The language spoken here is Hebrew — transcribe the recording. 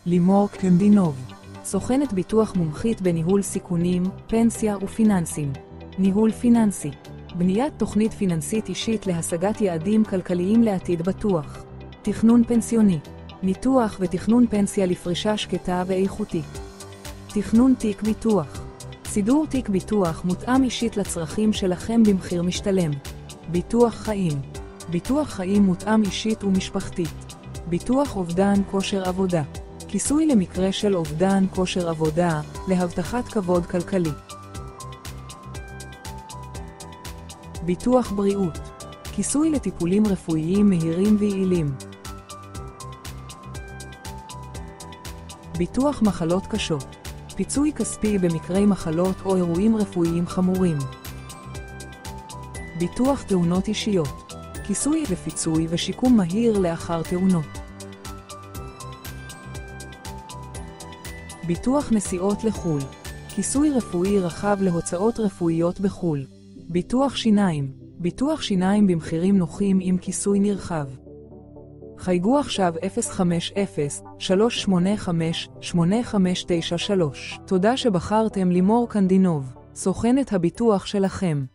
לימור קנדינוב, סוכנת ביטוח מומחית בניהול סיכונים, פנסיה ופיננסים. ניהול פיננסי, בניית תוכנית פיננסית אישית להשגת יעדים כלכליים לעתיד בטוח. תכנון פנסיוני, ניתוח ותכנון פנסיה לפרישה שקטה ואיכותית. תכנון תיק ביטוח, סידור תיק ביטוח מותאם אישית לצרכים שלכם במחיר משתלם. ביטוח חיים, ביטוח חיים מותאם אישית ומשפחתית. ביטוח אובדן כושר עבודה, כיסוי למקרה של אובדן כושר עבודה, להבטחת כבוד כלכלי. ביטוח בריאות, כיסוי לטיפולים רפואיים מהירים ויעילים. ביטוח מחלות קשות, פיצוי כספי במקרי מחלות או אירועים רפואיים חמורים. ביטוח תאונות אישיות, כיסוי ופיצוי ושיקום מהיר לאחר תאונות. ביטוח נסיעות לחו"ל, כיסוי רפואי רחב להוצאות רפואיות בחו"ל. ביטוח שיניים, ביטוח שיניים במחירים נוחים עם כיסוי נרחב. חייגו עכשיו 050-385-8593. תודה שבחרתם לימור קנדינוב, סוכנת הביטוח שלכם.